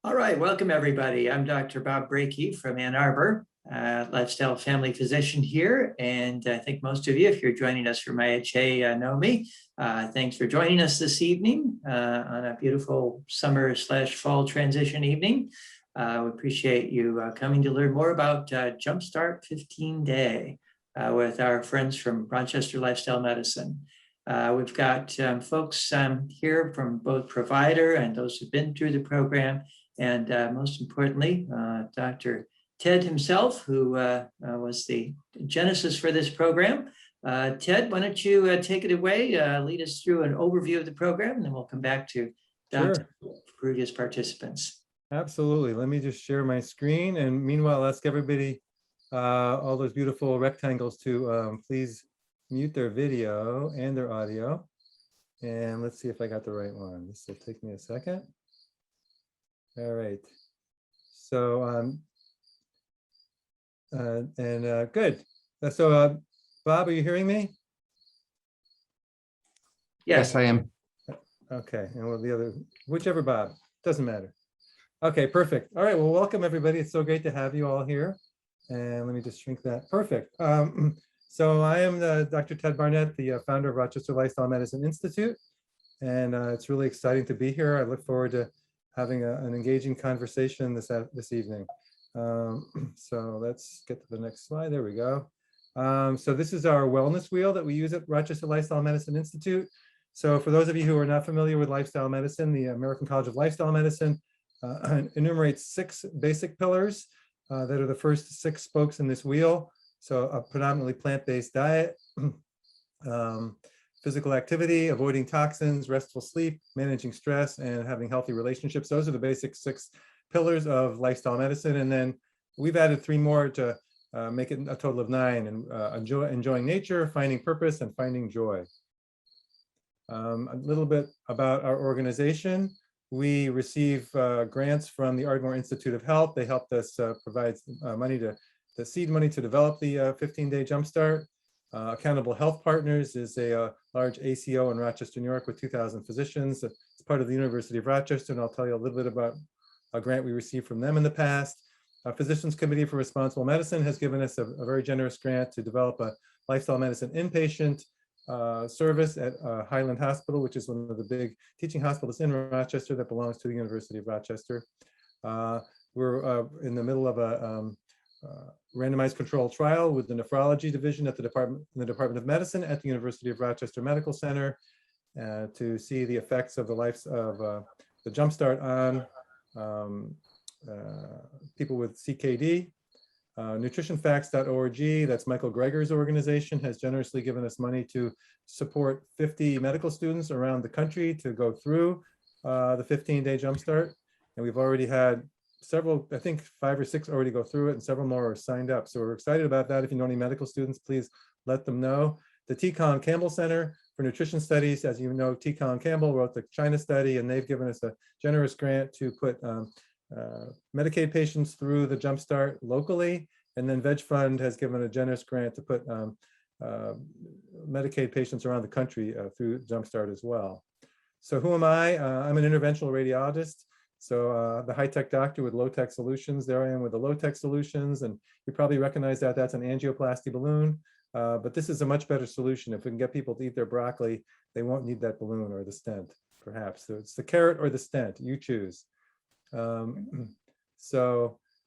All right, welcome everybody. I'm Dr. Bob Brakey from Ann Arbor, lifestyle family physician here. And I think most of you, if you're joining us from IHA, know me. Thanks for joining us this evening on a beautiful summer/fall transition evening. We appreciate you coming to learn more about Jumpstart 15-Day with our friends from Rochester Lifestyle Medicine. We've got folks here from both provider and those who've been through the program. And most importantly, Dr. Ted himself, who was the genesis for this program. Ted, why don't you take it away, lead us through an overview of the program, and then we'll come back to Dr. previous participants. Absolutely. Let me just share my screen. And meanwhile, ask everybody, all those beautiful rectangles to please mute their video and their audio. And let's see if I got the right one. This will take me a second. All right. So, good. So, Bob, are you hearing me? Yes, I am. Okay. And well, the other, whichever Bob, doesn't matter. Okay, perfect. All right. Well, welcome everybody. It's so great to have you all here. And let me just shrink that. Perfect. So I am Dr. Ted Barnett, the founder of Rochester Lifestyle Medicine Institute. And it's really exciting to be here. I look forward to having an engaging conversation this evening. So let's get to the next slide. There we go. So this is our wellness wheel that we use at Rochester Lifestyle Medicine Institute. So for those of you who are not familiar with lifestyle medicine, the American College of Lifestyle Medicine enumerates 6 basic pillars that are the first 6 spokes in this wheel. So a predominantly plant-based diet, physical activity, avoiding toxins, restful sleep, managing stress, and having healthy relationships. Those are the basic 6 pillars of lifestyle medicine. And then we've added 3 more to make it a total of 9, and enjoying nature, finding purpose, and finding joy. A little bit about our organization. We receive grants from the Ardmore Institute of Health. They helped us provide money the seed money to develop the 15-Day Jumpstart. Accountable Health Partners is a large ACO in Rochester, New York with 2,000 physicians. It's part of the University of Rochester, and I'll tell you a little bit about a grant we received from them in the past. Physicians Committee for Responsible Medicine has given us a very generous grant to develop a lifestyle medicine inpatient service at Highland Hospital, which is one of the big teaching hospitals in Rochester that belongs to the University of Rochester. We're in the middle of a randomized controlled trial with the nephrology division at the Department of Medicine at the University of Rochester Medical Center to see the effects of the Jumpstart on people with CKD. Nutritionfacts.org, that's Michael Greger's organization, has generously given us money to support 50 medical students around the country to go through the 15-Day Jumpstart. And we've already had several, I think 5 or 6 already go through it, and several more are signed up. So we're excited about that. If you know any medical students, please let them know. The T. Colin Campbell Center for Nutrition Studies, as you know, T. Colin Campbell wrote the China study, and they've given us a generous grant to put Medicaid patients through the Jumpstart locally. And then Veg Fund has given a generous grant to put Medicaid patients around the country through Jumpstart as well. So who am I? I'm an interventional radiologist. So the high-tech doctor with low-tech solutions. There I am with the low-tech solutions, and you probably recognize that that's an angioplasty balloon, but this is a much better solution. If we can get people to eat their broccoli, they won't need that balloon or the stent, perhaps. So it's the carrot or the stent, you choose.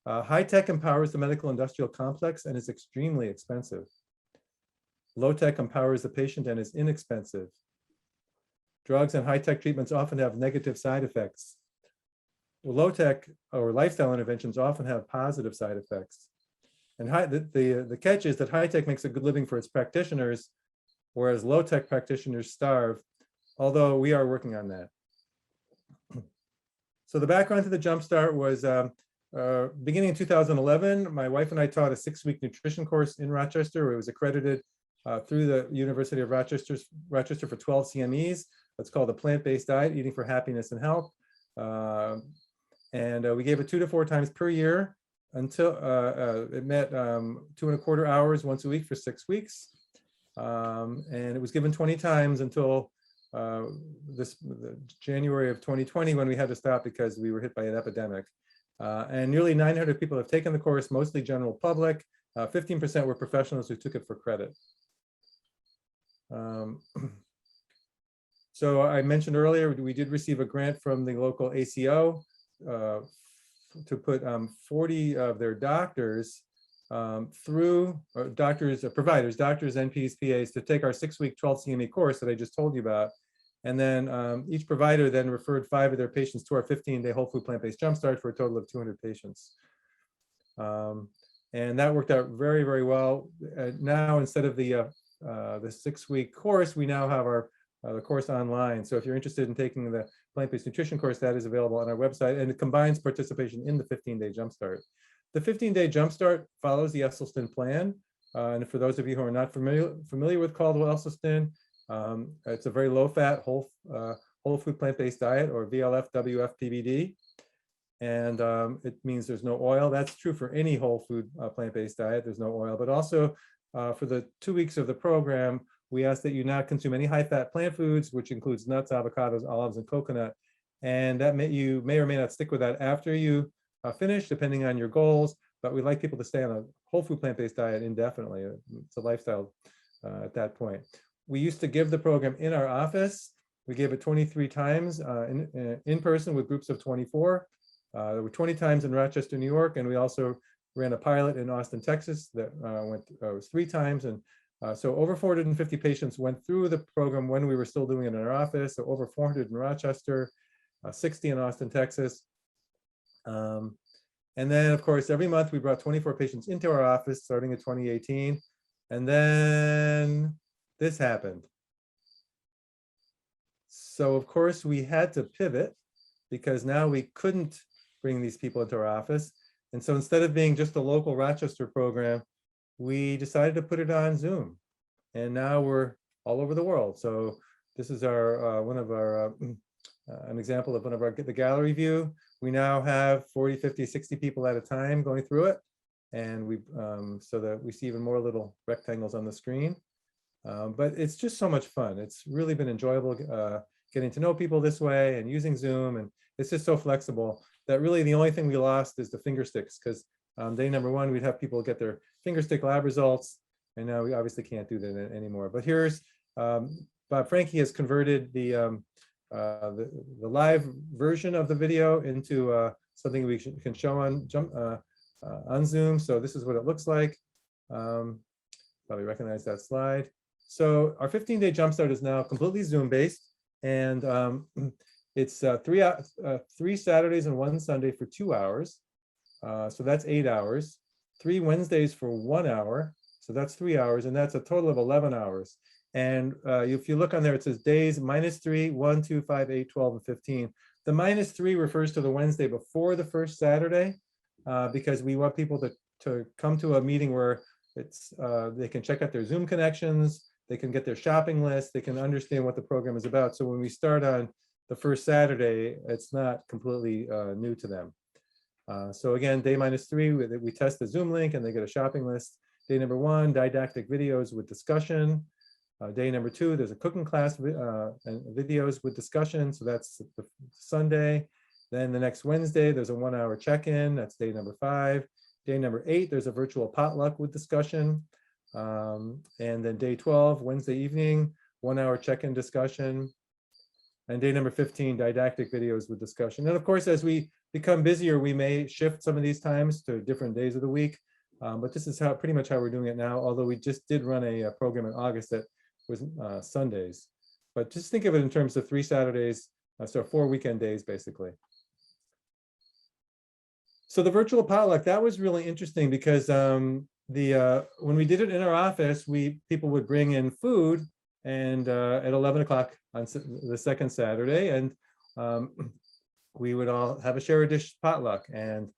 High-tech empowers the medical industrial complex and is extremely expensive. Low-tech empowers the patient and is inexpensive. Drugs and high-tech treatments often have negative side effects. Well, low-tech or lifestyle interventions often have positive side effects. And the catch is that high-tech makes a good living for its practitioners, whereas low-tech practitioners starve, although we are working on that. So the background to the Jumpstart was beginning in 2011, my wife and I taught a 6-week nutrition course in Rochester, where it was accredited through the University of Rochester for 12 CMEs. That's called a plant-based diet, eating for happiness and health. And we gave it 2 to 4 times per year until it met 2¼ hours once a week for 6 weeks. And it was given 20 times until January of 2020 when we had to stop because we were hit by an epidemic. And nearly 900 people have taken the course, mostly general public. 15% were professionals who took it for credit. So I mentioned earlier, we did receive a grant from the local ACO to put 40 of their doctors through providers, doctors, NPs, PAs, to take our 6-week 12 CME course that I just told you about. And then each provider then referred 5 of their patients to our 15-day whole food plant-based Jumpstart for a total of 200 patients. And that worked out very, very well. Now, instead of the 6-week course, we now have the course online. So if you're interested in taking the plant-based nutrition course, that is available on our website, and it combines participation in the 15-day Jumpstart. The 15-day Jumpstart follows the Esselstyn plan. And for those of you who are not familiar with Caldwell-Esselstyn, it's a very low-fat, whole food plant-based diet, or VLF, WF, PBD. And it means there's no oil. That's true for any whole food plant-based diet. There's no oil, but also for the 2 weeks of the program, we ask that you not consume any high-fat plant foods, which includes nuts, avocados, olives, and coconut. And that you may or may not stick with that after you finish, depending on your goals. But we'd like people to stay on a whole food plant-based diet indefinitely. It's a lifestyle at that point. We used to give the program in our office. We gave it 23 times in person with groups of 24. There were 20 times in Rochester, New York, and we also ran a pilot in Austin, Texas that was 3 times. And so over 450 patients went through the program when we were still doing it in our office. So over 400 in Rochester, 60 in Austin, Texas. And then, of course, every month we brought 24 patients into our office starting in 2018. And then this happened. So, of course, we had to pivot because now we couldn't bring these people into our office. And so instead of being just a local Rochester program, we decided to put it on Zoom. And now we're all over the world. So this is our an example of the gallery view. We now have 40, 50, 60 people at a time going through it. And so that we see even more little rectangles on the screen. But it's just so much fun. It's really been enjoyable getting to know people this way and using Zoom. And it's just so flexible that really the only thing we lost is the finger sticks, because day number 1, we'd have people get their finger stick lab results. And now we obviously can't do that anymore. But here's Bob Frankie has converted the live version of the video into something we can show on Zoom. So this is what it looks like. Probably recognize that slide. So our 15-day Jumpstart is now completely Zoom based, and it's 3 Saturdays and 1 Sunday for 2 hours. So that's 8 hours. 3 Wednesdays for 1 hour. So that's 3 hours, and that's a total of 11 hours. And if you look on there, it says days -3, 1, 2, 5, 8, 12, and 15. The -3 refers to the Wednesday before the first Saturday, because we want people to come to a meeting where they can check out their Zoom connections, they can get their shopping list, they can understand what the program is about. So when we start on the first Saturday, it's not completely new to them. So again, day -3, we test the Zoom link and they get a shopping list. Day number 1, didactic videos with discussion. Day number 2, there's a cooking class and videos with discussion. So that's the Sunday. Then the next Wednesday, there's a 1-hour check-in. That's day number 5. Day number 8, there's a virtual potluck with discussion. And then day 12, Wednesday evening, 1-hour check-in discussion. And day number 15, didactic videos with discussion. And of course, as we become busier, we may shift some of these times to different days of the week. But this is pretty much how we're doing it now, although we just did run a program in August that was Sundays. But just think of it in terms of 3 Saturdays, so 4 weekend days, basically. So the virtual potluck, that was really interesting because when we did it in our office, people would bring in food, and at 11 o'clock on the second Saturday, and we would all have a share a dish potluck, and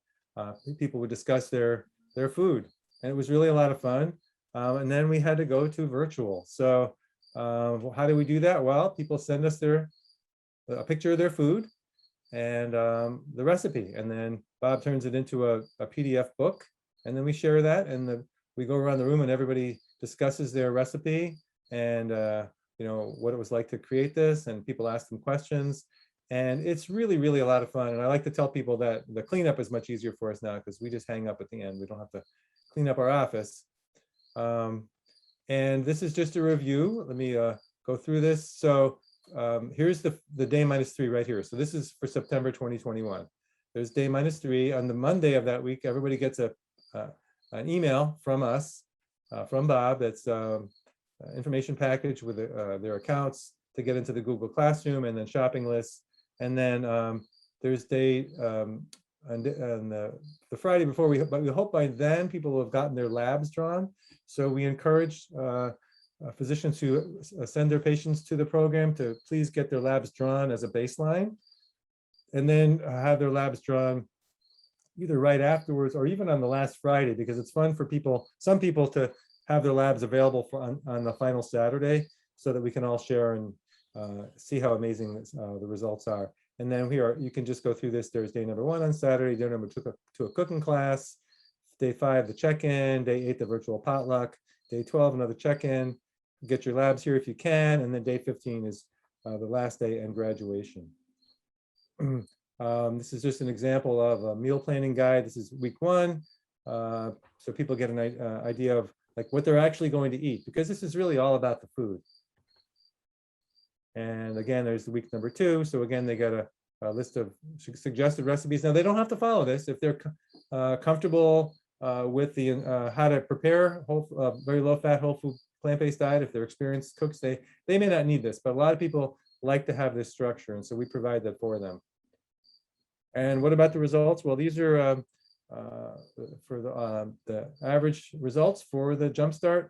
people would discuss their food, and it was really a lot of fun. And then we had to go to virtual. So how do we do that? Well, people send us a picture of their food and the recipe, and then Bob turns it into a PDF book, and then we share that, and we go around the room and everybody discusses their recipe, and what it was like to create this, and people asked them questions. And it's really, really a lot of fun. And I like to tell people that the cleanup is much easier for us now because we just hang up at the end. We don't have to clean up our office. And this is just a review. Let me go through this. So here's the day -3 right here. So this is for September 2021. There's day -3. On the Monday of that week, everybody gets an email from us, from Bob, that's information package with their accounts to get into the Google Classroom, and then shopping lists. And then there's day on the Friday before, but we hope by then people will have gotten their labs drawn. So we encourage physicians who send their patients to the program to please get their labs drawn as a baseline, and then have their labs drawn either right afterwards or even on the last Friday, because it's fun for some people to have their labs available on the final Saturday, so that we can all share and see how amazing the results are. And then you can just go through this. There's day number 1 on Saturday, day number 2 a cooking class, day 5 the check-in, day 8 the virtual potluck, day 12 another check-in, get your labs here if you can, and then day 15 is the last day and graduation. This is just an example of a meal planning guide. This is week 1, so people get an idea of like what they're actually going to eat, because this is really all about the food. And again, there's the week number 2. So again, they got a list of suggested recipes. Now they don't have to follow this if they're comfortable with the how to prepare very low-fat, whole food, plant-based diet. If they're experienced cooks, they may not need this, but a lot of people like to have this structure, and so we provide that for them. And what about the results? Well, these are for the average results for the Jumpstart.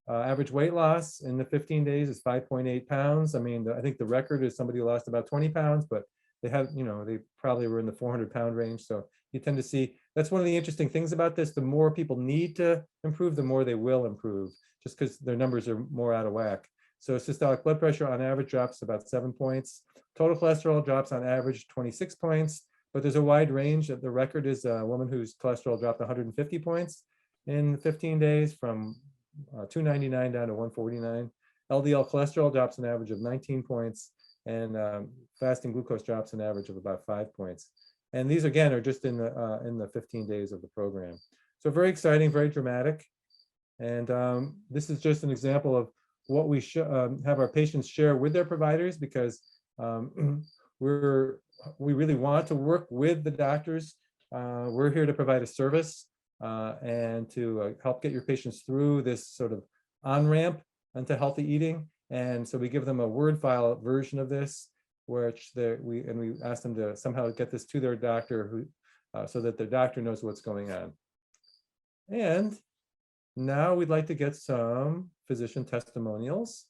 Average weight loss in the 15 days is 5.8 pounds. I mean, I think the record is somebody who lost about 20 pounds, but they have, they probably were in the 400-pound range. So you tend to see, that's one of the interesting things about this. The more people need to improve, the more they will improve, just because their numbers are more out of whack. So systolic blood pressure on average drops about 7 points. Total cholesterol drops on average 26 points, but there's a wide range. The record is a woman whose cholesterol dropped 150 points in 15 days, from 299 down to 149. LDL cholesterol drops an average of 19 points, and fasting glucose drops an average of about 5 points. And these again are just in the 15 days of the program. So very exciting, very dramatic. And this is just an example of what we have our patients share with their providers, because we really want to work with the doctors. We're here to provide a service and to help get your patients through this sort of on-ramp into healthy eating. And so we give them a Word file version of this, which we ask them to somehow get this to their doctor, so that their doctor knows what's going on. And now we'd like to get some physician testimonials.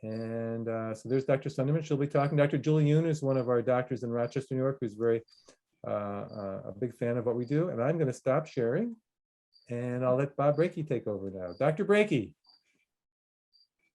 And so there's Dr. Sunderman. She'll be talking. Dr. Julie Yoon is one of our doctors in Rochester, New York, who's very a big fan of what we do. And I'm going to stop sharing, and I'll let Bob Brakey take over now. Dr. Brakey.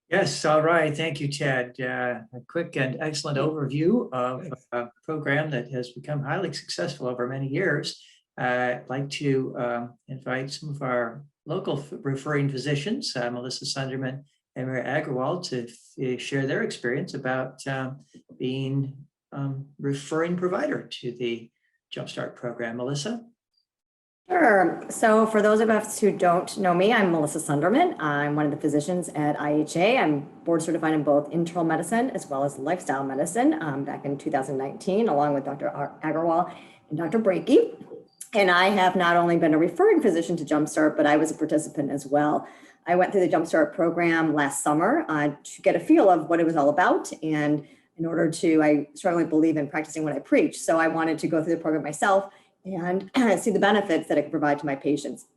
Yes, all right. Thank you, Chad. A quick and excellent overview of a program that has become highly successful over many years. I'd like to invite some of our local referring physicians, Melissa Sunderman and Mary Agrawal, to share their experience about being referring provider to the Jumpstart program. Melissa? Sure. So for those of us who don't know me, I'm Melissa Sunderman. I'm one of the physicians at IHA. I'm board certified in both internal medicine as well as lifestyle medicine back in 2019, along with Dr. Agrawal and Dr. Brakey. And I have not only been a referring physician to Jumpstart, but I was a participant as well. I went through the Jumpstart program last summer to get a feel of what it was all about. And in order to, I strongly believe in practicing what I preach. So I wanted to go through the program myself and see the benefits that it could provide to my patients.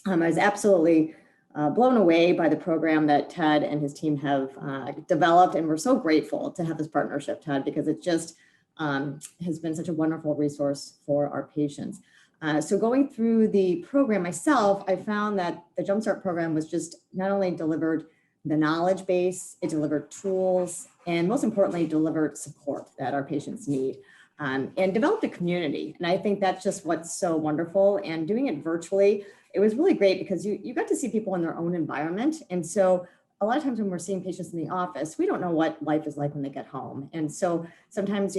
I was absolutely blown away by the program that Ted and his team have developed, and we're so grateful to have this partnership, Ted, because it just has been such a wonderful resource for our patients. So going through the program myself, I found that the Jumpstart program was just not only delivered the knowledge base, it delivered tools, and most importantly, delivered support that our patients need. And developed a community. And I think that's just what's so wonderful. And doing it virtually, it was really great because you got to see people in their own environment. And so a lot of times when we're seeing patients in the office, we don't know what life is like when they get home. And so sometimes,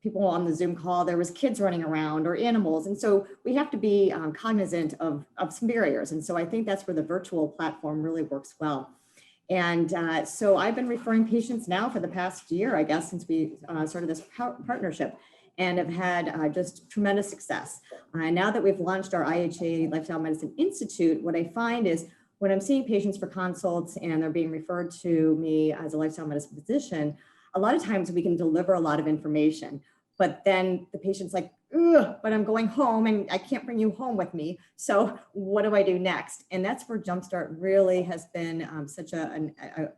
people on the Zoom call, there was kids running around or animals. And so we have to be cognizant of some barriers. And so I think that's where the virtual platform really works well. And so I've been referring patients now for the past year, I guess, since we started this partnership, and have had just tremendous success. Now that we've launched our IHA Lifestyle Medicine Institute, what I find is when I'm seeing patients for consults and they're being referred to me as a lifestyle medicine physician, a lot of times we can deliver a lot of information, but then the patient's like, ugh, but I'm going home and I can't bring you home with me. So what do I do next? And that's where Jumpstart really has been such a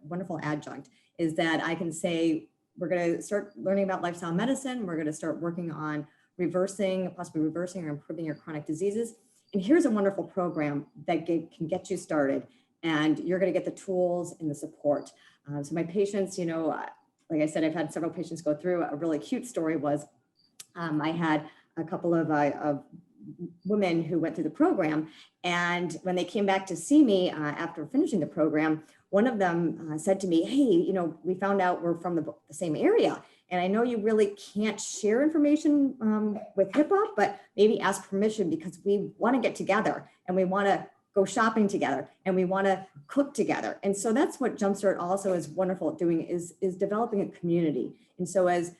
wonderful adjunct, is that I can say, we're going to start learning about lifestyle medicine. We're going to start working on possibly reversing or improving your chronic diseases. And here's a wonderful program that can get you started, and you're going to get the tools and the support. So my patients, like I said, I've had several patients go through. A really cute story was I had a couple of women who went through the program, and when they came back to see me after finishing the program, one of them said to me, hey, we found out we're from the same area, and I know you really can't share information with HIPAA, but maybe ask permission because we want to get together and we want to go shopping together and we want to cook together. And so that's what Jumpstart also is wonderful at doing, is developing a community. And so as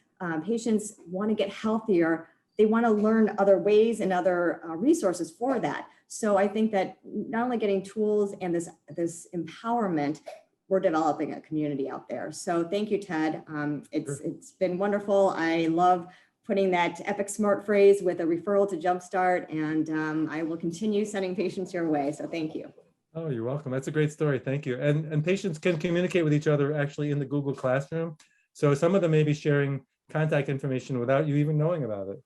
patients want to get healthier, they want to learn other ways and other resources for that. So I think that not only getting tools and this empowerment, we're developing a community out there. So thank you, Ted. It's been wonderful. I love putting that epic smart phrase with a referral to Jumpstart, and I will continue sending patients your way. So thank you. Oh, you're welcome. That's a great story. Thank you. And patients can communicate with each other actually in the Google Classroom. So some of them may be sharing contact information without you even knowing about it.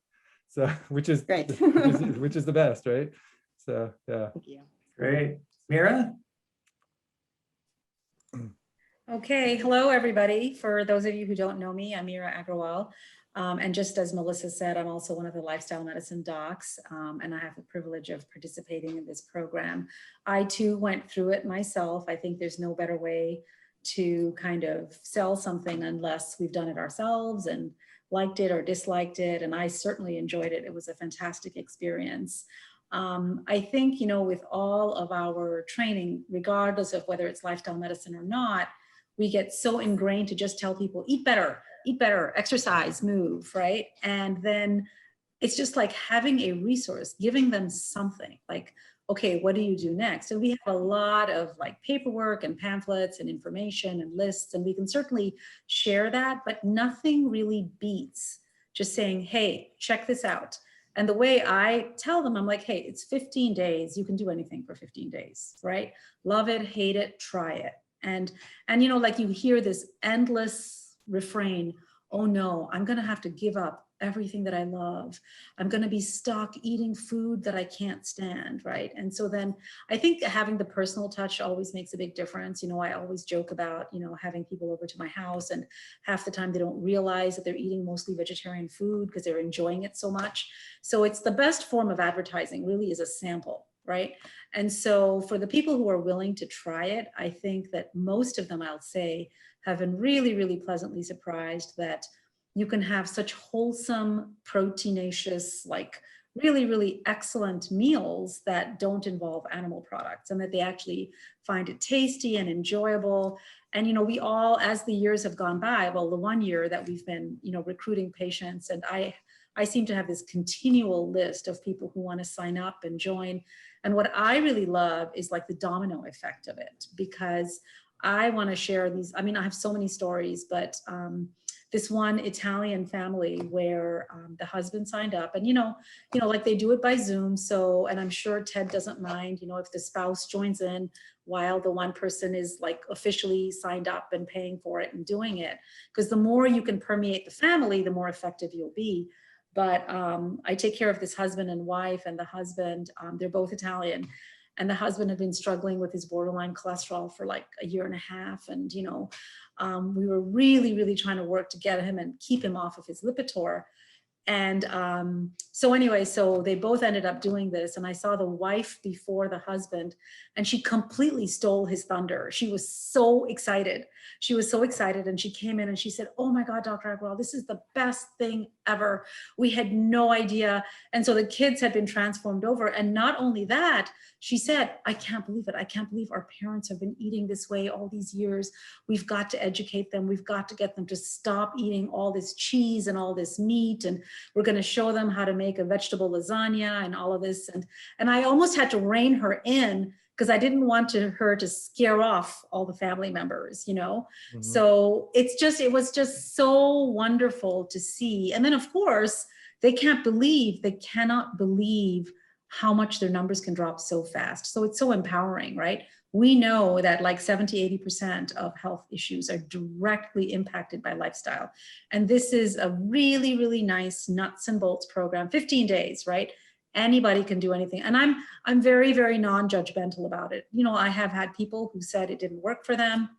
So which is great. which is the best, right? So yeah. Thank you. Great. Mira? Okay, hello everybody. For those of you who don't know me, I'm Mira Agrawal. And just as Melissa said, I'm also one of the lifestyle medicine docs, and I have the privilege of participating in this program. I too went through it myself. I think there's no better way to kind of sell something unless we've done it ourselves and liked it or disliked it. And I certainly enjoyed it. It was a fantastic experience. I think, with all of our training, regardless of whether it's lifestyle medicine or not, we get so ingrained to just tell people, eat better, exercise, move, right? And then it's just like having a resource, giving them something like, okay, what do you do next? And we have a lot of like paperwork and pamphlets and information and lists, and we can certainly share that, but nothing really beats just saying, hey, check this out. And the way I tell them, I'm like, hey, it's 15 days. You can do anything for 15 days, right? Love it, hate it, try it. And like you hear this endless refrain, oh no, I'm gonna have to give up everything that I love. I'm gonna be stuck eating food that I can't stand, right? And so then I think having the personal touch always makes a big difference. I always joke about, having people over to my house, and half the time they don't realize that they're eating mostly vegetarian food because they're enjoying it so much. So it's the best form of advertising, really, is a sample, right? And so for the people who are willing to try it, I think that most of them, I'll say, have been really, really pleasantly surprised that you can have such wholesome, proteinaceous, like really, really excellent meals that don't involve animal products, and that they actually find it tasty and enjoyable. And, we all, as the years have gone by, well, the 1 year that we've been, recruiting patients, and I seem to have this continual list of people who want to sign up and join. And what I really love is like the domino effect of it, because I want to share these. I mean, I have so many stories, but this one Italian family where the husband signed up, and like they do it by Zoom. So, and I'm sure Ted doesn't mind, if the spouse joins in while the one person is like officially signed up and paying for it and doing it, because the more you can permeate the family, the more effective you'll be. But I take care of this husband and wife, and the husband, they're both Italian. And the husband had been struggling with his borderline cholesterol for like a year and a half. And, we were really, really trying to work to get him and keep him off of his Lipitor. And so anyway, so they both ended up doing this, and I saw the wife before the husband, and she completely stole his thunder. She was so excited. She was so excited, and she came in and she said, "Oh my God, Dr. Agrawal, this is the best thing ever. We had no idea." And so the kids had been transformed over. And not only that, she said, "I can't believe it. I can't believe our parents have been eating this way all these years. We've got to educate them. We've got to get them to stop eating all this cheese and all this meat. And we're going to show them how to make a vegetable lasagna and all of this." And I almost had to rein her in, because I didn't want her to scare off all the family members, you know? Mhm. So it was just so wonderful to see. And then of course, they cannot believe how much their numbers can drop so fast. So it's so empowering, right? We know that like 70–80% of health issues are directly impacted by lifestyle. And this is a really, really nice nuts and bolts program, 15 days, right? Anybody can do anything. And I'm very, very non-judgmental about it. You know, I have had people who said it didn't work for them.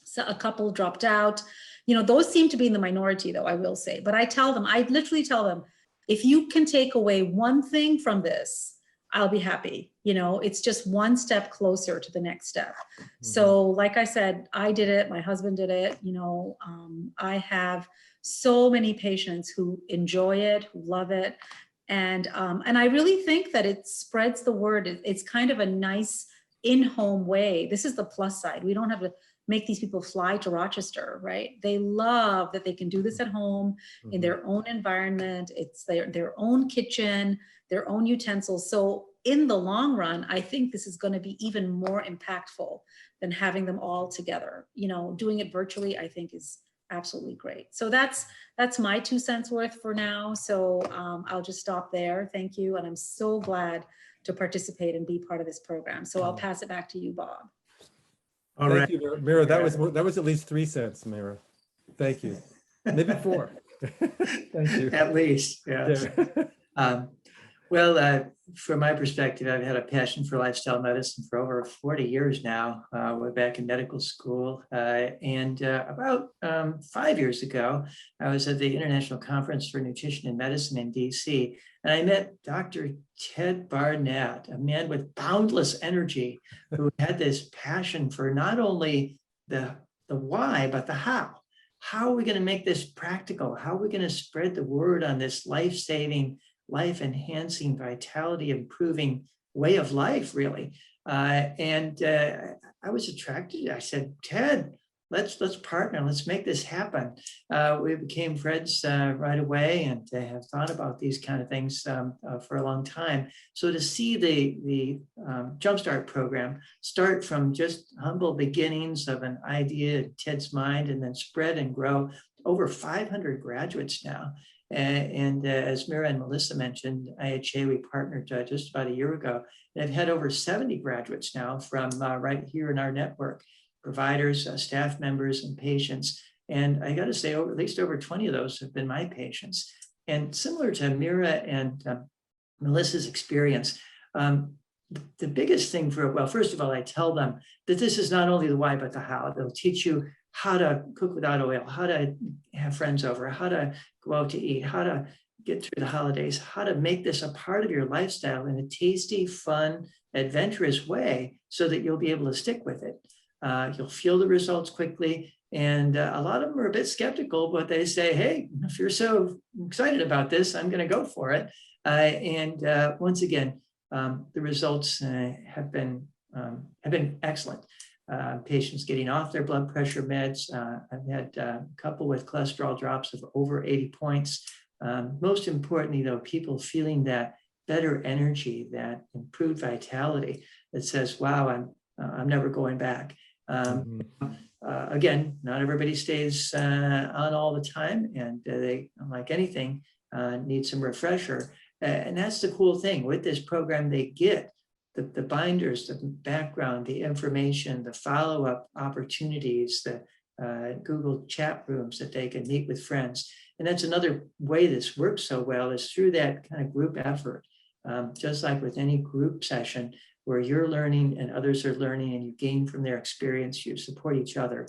So a couple dropped out. You know, those seem to be in the minority though, I will say. But I literally tell them, if you can take away one thing from this, I'll be happy. You know, it's just one step closer to the next step. So like I said, I did it, my husband did it, you know, I have so many patients who enjoy it, who love it. And I really think that it spreads the word. It's kind of a nice in-home way. This is the plus side. We don't have to make these people fly to Rochester, right? They love that they can do this at home in their own environment. It's their own kitchen, their own utensils. So in the long run, I think this is going to be even more impactful than having them all together. You know, doing it virtually, I think is absolutely great. So that's my 2 cents worth for now. So I'll just stop there. Thank you. And I'm so glad to participate and be part of this program. So I'll pass it back to you, Bob. All Thank right. you, Mira. That was at least 3 cents, Mira. Thank you. Maybe 4. Thank you. At least, yes. Yeah. Well, from my perspective, I've had a passion for lifestyle medicine for over 40 years now. Way back in medical school. And about 5 years ago, I was at the International Conference for Nutrition and Medicine in DC. And I met Dr. Ted Barnett, a man with boundless energy who had this passion for not only the why, but the how. How are we going to make this practical? How are we going to spread the word on this life-saving, life-enhancing, vitality-improving way of life, really? And I was attracted. I said, Ted, let's partner. Let's make this happen. We became friends right away, and have thought about these kind of things for a long time. So to see the Jumpstart program start from just humble beginnings of an idea in Ted's mind, and then spread and grow, over 500 graduates now. And as Mira and Melissa mentioned, IHA, we partnered just about a year ago, and have had over 70 graduates now from right here in our network, providers, staff members, and patients. And I got to say, at least over 20 of those have been my patients. And similar to Mira and Melissa's experience, the biggest thing well, first of all, I tell them that this is not only the why, but the how. They'll teach you how to cook without oil, how to have friends over, how to go out to eat, how to get through the holidays, how to make this a part of your lifestyle in a tasty, fun, adventurous way so that you'll be able to stick with it. You'll feel the results quickly. And a lot of them are a bit skeptical, but they say, hey, if you're so excited about this, I'm going to go for it. And once again, the results have been excellent. Patients getting off their blood pressure meds. I've had a couple with cholesterol drops of over 80 points. Most importantly, though, people feeling that better energy, that improved vitality that says, wow, I'm never going back. Again, not everybody stays on all the time, and they, like anything, need some refresher. And that's the cool thing with this program. They get the binders, the background, the information, the follow-up opportunities, the Google chat rooms that they can meet with friends. And that's another way this works so well, is through that kind of group effort. Just like with any group session where you're learning and others are learning, and you gain from their experience, you support each other.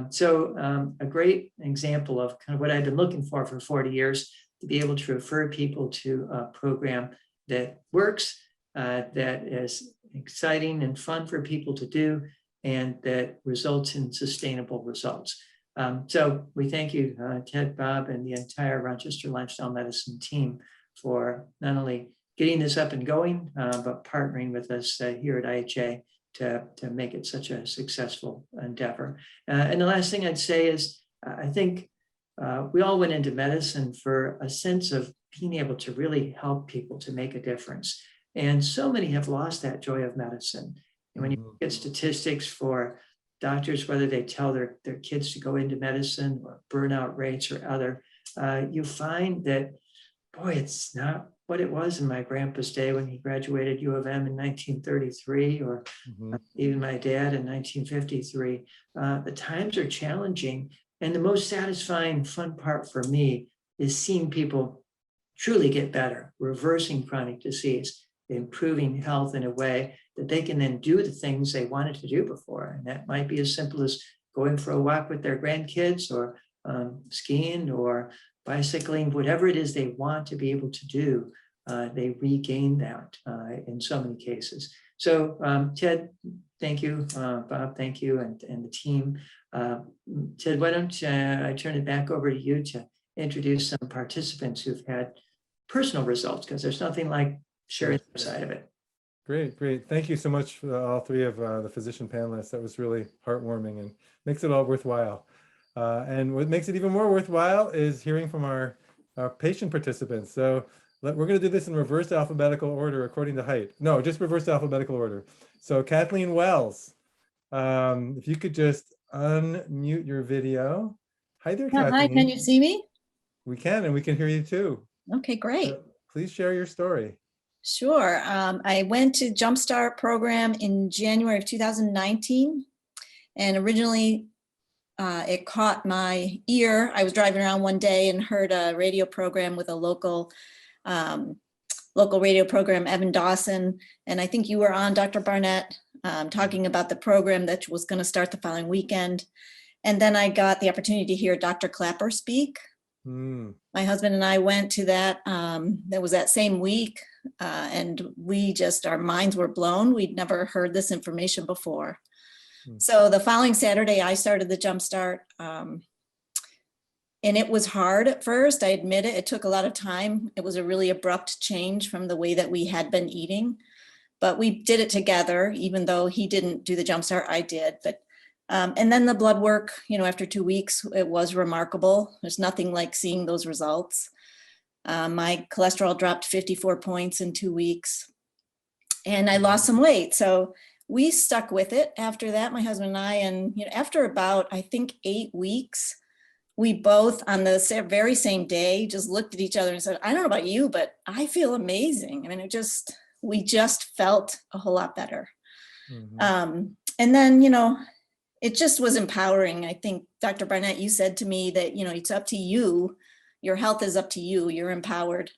So a great example of kind of what I've been looking for 40 years. to be able to refer people to a program that works, that is exciting and fun for people to do, and that results in sustainable results. So we thank you, Ted, Bob, and the entire Rochester Lifestyle Medicine team for not only getting this up and going, but partnering with us here at IHA to make it such a successful endeavor. And the last thing I'd say is, I think we all went into medicine for a sense of being able to really help people to make a difference. And so many have lost that joy of medicine. And when you get statistics for doctors, whether they tell their kids to go into medicine or burnout rates or other, you find that, boy, it's not what it was in my grandpa's day when he graduated U of M in 1933, or even my dad in 1953. The times are challenging. And the most satisfying, fun part for me is seeing people truly get better, reversing chronic disease, improving health in a way that they can then do the things they wanted to do before. And that might be as simple as going for a walk with their grandkids, or skiing, or bicycling, whatever it is they want to be able to do. They regain that in so many cases. So Ted, thank you. Bob, thank you, and the team. Ted, why don't I turn it back over to you to introduce some participants who've had personal results, because there's nothing like sharing the side of it. Great, great. Thank you so much for all three of the physician panelists. That was really heartwarming and makes it all worthwhile. And what makes it even more worthwhile is hearing from our patient participants. So we're going to do this in reverse alphabetical order according to height. No, just reverse alphabetical order. So Kathleen Wells, if you could just unmute your video. Hi there, Kathleen. Hi, can you see me? We can, and we can hear you too. Okay, great. So please share your story. Sure. I went to Jumpstart program in January of 2019, and originally it caught my ear. I was driving around one day and heard a radio program with a local radio program, Evan Dawson, and I think you were on, Dr. Barnett, talking about the program that was going to start the following weekend. And then I got the opportunity to hear Dr. Clapper speak. My husband and I went to that. That was that same week. And our minds were blown. We'd never heard this information before. So the following Saturday, I started the Jumpstart. And it was hard at first, I admit it. It took a lot of time. It was a really abrupt change from the way that we had been eating. But we did it together, even though he didn't do the Jumpstart, I did. But and then the blood work, after 2 weeks, it was remarkable. There's nothing like seeing those results. My cholesterol dropped 54 points in 2 weeks, and I lost some weight. So we stuck with it after that, my husband and I, and after about, I think, 8 weeks, we both on the very same day just looked at each other and said, I don't know about you, but I feel amazing. I mean, we just felt a whole lot better. And then, it just was empowering. I think, Dr. Barnett, you said to me that, it's up to you. Your health is up to you. You're empowered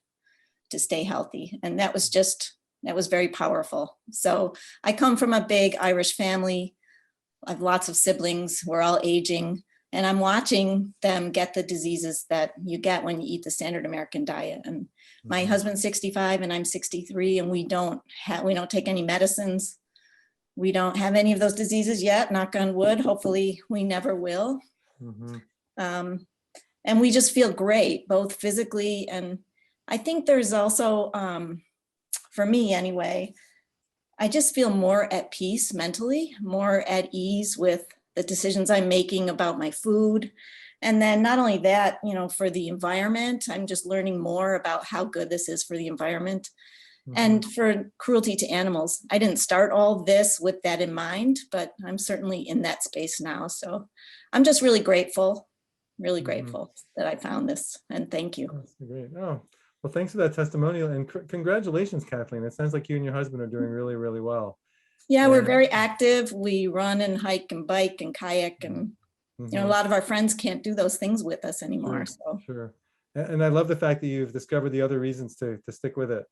to stay healthy. And that was very powerful. So I come from a big Irish family. I have lots of siblings. We're all aging. And I'm watching them get the diseases that you get when you eat the standard American diet. And my husband's 65 and I'm 63, and we don't take any medicines. We don't have any of those diseases yet, knock on wood. Hopefully we never will. And we just feel great, both physically. And I think there's also, for me anyway, I just feel more at peace mentally, more at ease with the decisions I'm making about my food. And then not only that, for the environment, I'm just learning more about how good this is for the environment. And for cruelty to animals. I didn't start all this with that in mind, but I'm certainly in that space now. So I'm just really grateful that I found this, and thank you. That's great. Oh, well, thanks for that testimonial, and congratulations, Kathleen. It sounds like you and your husband are doing really, really well. Yeah, we're very active. We run and hike and bike and kayak, and a lot of our friends can't do those things with us anymore. Sure. And I love the fact that you've discovered the other reasons to stick with it.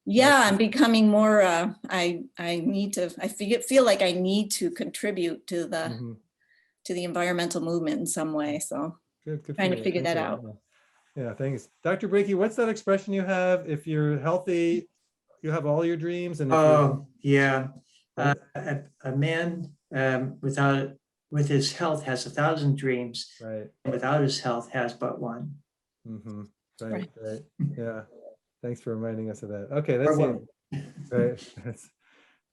Yeah, I'm becoming more, I feel like I need to contribute to the environmental movement in some way. So good trying to figure that out. Yeah, thanks. Dr. Breaky, what's that expression you have? If you're healthy, you have all your dreams, and if you're Oh, yeah. right? A man with his health has 1,000 dreams. Right. Without his health has but one. Mm-hmm. Right, Right. right. Yeah. Thanks for reminding us of that. Okay, Or that's it. woman. Right. That's,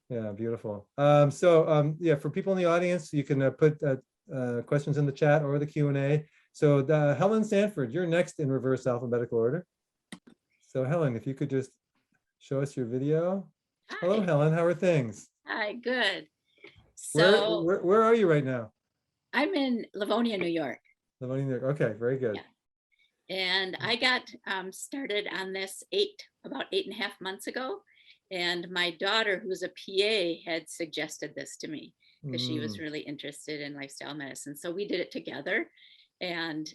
yeah, beautiful. Yeah, for people in the audience, you can put questions in the chat or the Q&A. So Helen Sanford, you're next in reverse alphabetical order. So Helen, if you could just show us your video. Hello, Hi. Helen. How are things? Hi, good. Where, So where are you right now? I'm in Livonia, New York. Livonia, New York. Okay, very good. Yeah. And I got started on this about 8.5 months ago. And my daughter, who's a PA, had suggested this to me because she was really interested in lifestyle medicine. So we did it together. And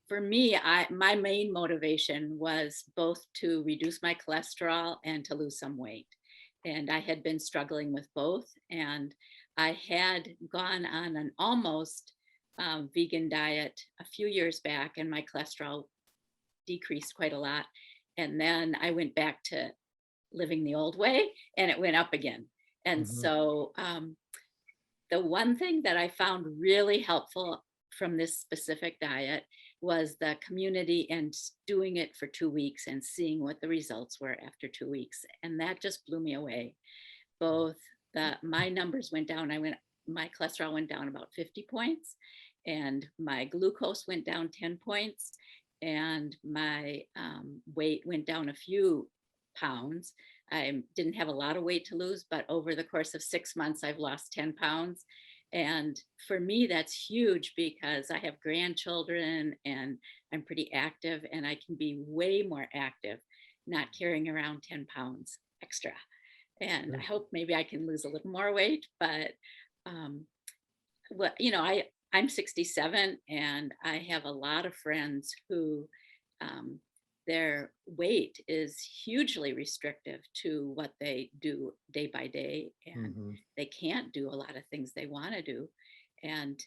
for me, my main motivation was both to reduce my cholesterol and to lose some weight. And I had been struggling with both. And I had gone on an almost vegan diet a few years back, and my cholesterol decreased quite a lot. And then I went back to living the old way, and it went up again. And so the one thing that I found really helpful from this specific diet was the community and doing it for 2 weeks and seeing what the results were after 2 weeks. And that just blew me away. Both my numbers went down. My cholesterol went down about 50 points, and my glucose went down 10 points, and my weight went down a few pounds. I didn't have a lot of weight to lose, but over the course of 6 months, I've lost 10 pounds. And for me, that's huge because I have grandchildren and I'm pretty active, and I can be way more active, not carrying around 10 pounds extra. And I hope maybe I can lose a little more weight, but I'm 67, and I have a lot of friends who their weight is hugely restrictive to what they do day by day, and they can't do a lot of things they want to do. And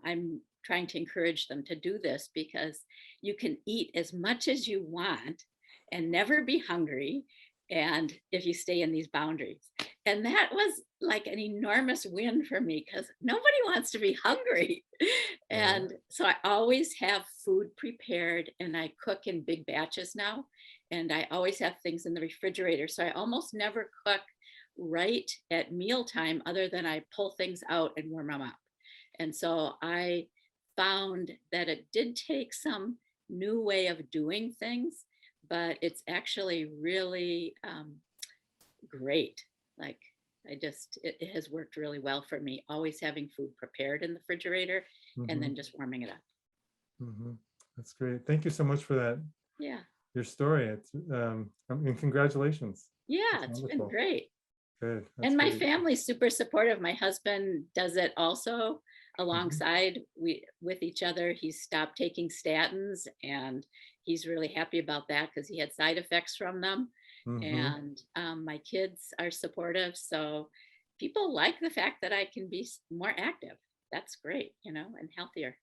I'm trying to encourage them to do this because you can eat as much as you want and never be hungry, and if you stay in these boundaries. And that was like an enormous win for me because nobody wants to be hungry. And so I always have food prepared, and I cook in big batches now. And I always have things in the refrigerator. So I almost never cook right at mealtime other than I pull things out and warm them up. And so I found that it did take some new way of doing things, but it's actually really great. Like it has worked really well for me, always having food prepared in the refrigerator and then just warming it up. That's great. Thank you so much for that. Yeah. Your story. It's congratulations. Yeah, That's it's wonderful. been great. Good. And my great. family's super supportive. My husband does it also alongside with each other. He's stopped taking statins, and he's really happy about that because he had side effects from them. And my kids are supportive. So people like the fact that I can be more active. That's great, and healthier.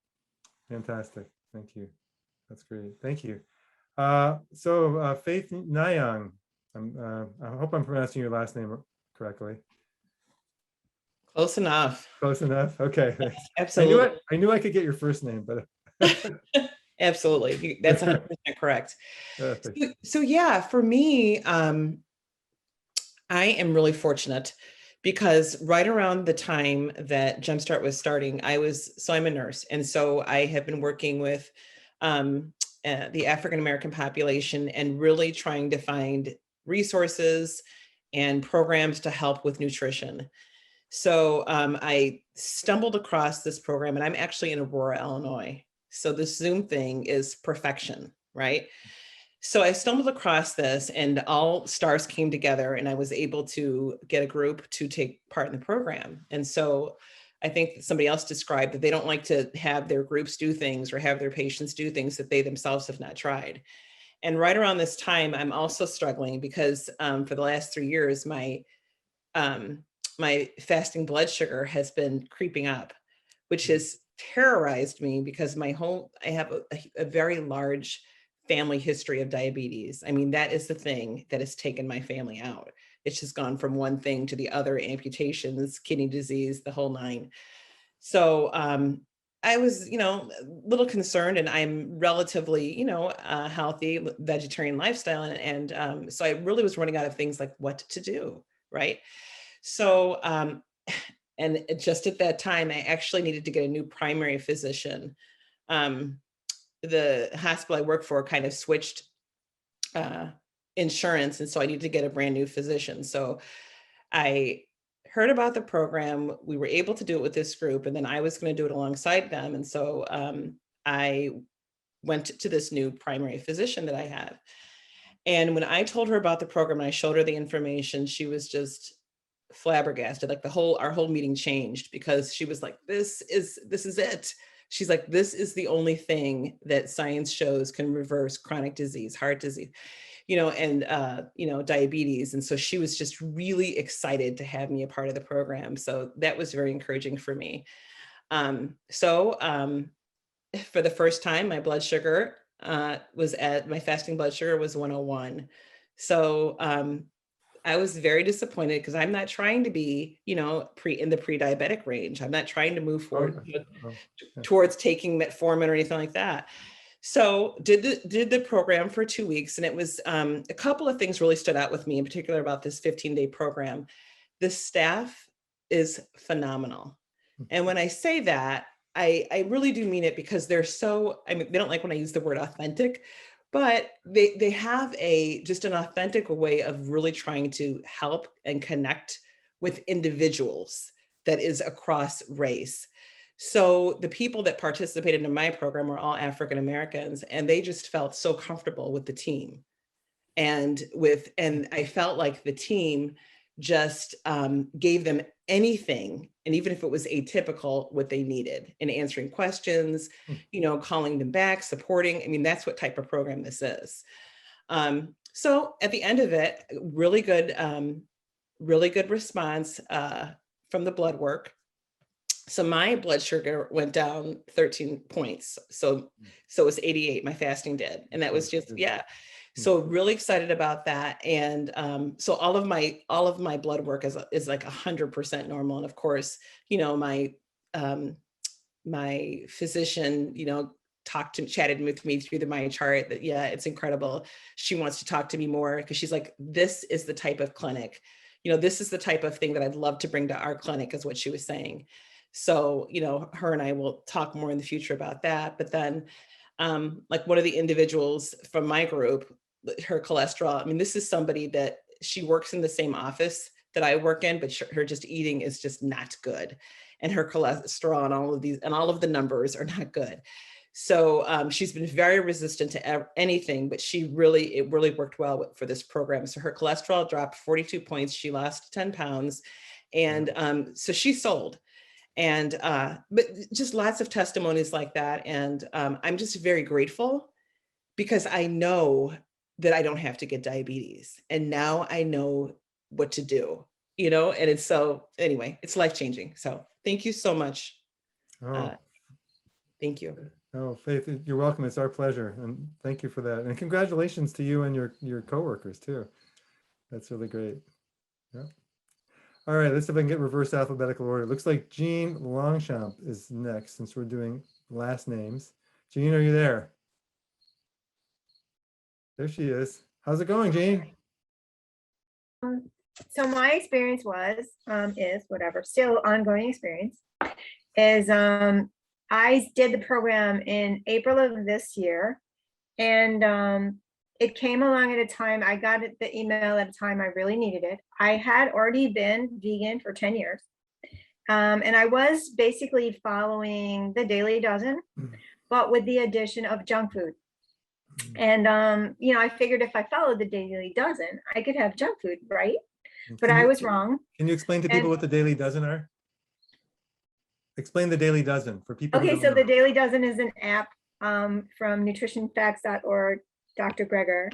Fantastic. Thank you. That's great. Thank you. Faith Nyang, I hope I'm pronouncing your last name correctly. Close enough. Close enough. Okay. Absolutely. I knew I could get your first name, but absolutely. That's 100% correct. So yeah, for me, I am really fortunate because right around the time that Jumpstart was starting, I'm a nurse. And so I have been working with the African-American population and really trying to find resources and programs to help with nutrition. So I stumbled across this program, and I'm actually in Aurora, Illinois. So this Zoom thing is perfection, right? So I stumbled across this, and all stars came together, and I was able to get a group to take part in the program. And so I think somebody else described that they don't like to have their groups do things or have their patients do things that they themselves have not tried. And right around this time, I'm also struggling because for the last 3 years, my fasting blood sugar has been creeping up, which is terrorized me because I have a very large family history of diabetes. I mean, that is the thing that has taken my family out. It's just gone from one thing to the other, amputations, kidney disease, the whole nine. So I was, a little concerned, and I'm relatively, healthy vegetarian lifestyle. And so I really was running out of things like what to do, right? So, and just at that time, I actually needed to get a new primary physician. The hospital I worked for kind of switched insurance, and so I needed to get a brand new physician. So I heard about the program. We were able to do it with this group, and then I was going to do it alongside them. And so I went to this new primary physician that I have. And when I told her about the program and I showed her the information, she was just flabbergasted. Like our whole meeting changed, because she was like, this is it. She's like, this is the only thing that science shows can reverse chronic disease, heart disease, and diabetes. And so she was just really excited to have me a part of the program. So that was very encouraging for me. For the first time, my blood sugar my fasting blood sugar was 101. So I was very disappointed, because I'm not trying to be, in the pre-diabetic range. I'm not trying to move forward towards taking metformin or anything like that. So did the program for 2 weeks, and it was a couple of things really stood out with me in particular about this 15-day program. The staff is phenomenal. And when I say that, I really do mean it, because they're they don't like when I use the word authentic, but they have just an authentic way of really trying to help and connect with individuals that is across race. So the people that participated in my program were all African Americans, and they just felt so comfortable with the team. And I felt like the team just gave them anything, and even if it was atypical, what they needed in answering questions, calling them back, supporting. I mean, that's what type of program this is. So at the end of it, really good response from the blood work. So my blood sugar went down 13 points. So it was 88, my fasting did. And that was just, yeah. So really excited about that. And so all of my blood work is like 100% normal. And of course, my physician, chatted with me through my chart that, yeah, it's incredible. She wants to talk to me more, because she's like, this is the type of clinic, this is the type of thing that I'd love to bring to our clinic, is what she was saying. So, her and I will talk more in the future about that. But then like one of the individuals from my group, her cholesterol, I mean, this is somebody that she works in the same office that I work in, but her just eating is just not good. And her cholesterol and all of the numbers are not good. So she's been very resistant to anything, but it really worked well for this program. So her cholesterol dropped 42 points. She lost 10 pounds. And so she sold. And, but just lots of testimonies like that. And I'm just very grateful, because I know that I don't have to get diabetes. And now I know what to do, and it's anyway, it's life-changing. So thank you so much. Thank you. Oh, Faith, you're welcome. It's our pleasure. And thank you for that. And congratulations to you and your coworkers too. That's really great. Yeah. All right, let's see if I can get reverse alphabetical order. It looks like Jean Longchamp is next, since we're doing last names. Jean, are you there? There she is. How's it going, Jean? So my experience is whatever, still ongoing experience, is I did the program in April of this year, and it came along at a time, I got the email at a time I really needed it. I had already been vegan for 10 years. And I was basically following the Daily Dozen, but with the addition of junk food. And, I figured if I followed the Daily Dozen, I could have junk food, right? But I was wrong. Can you explain to people what the Daily Dozen are? Explain the Daily Dozen for people. Okay, so the Daily Dozen is an app from nutritionfacts.org, Dr. Greger,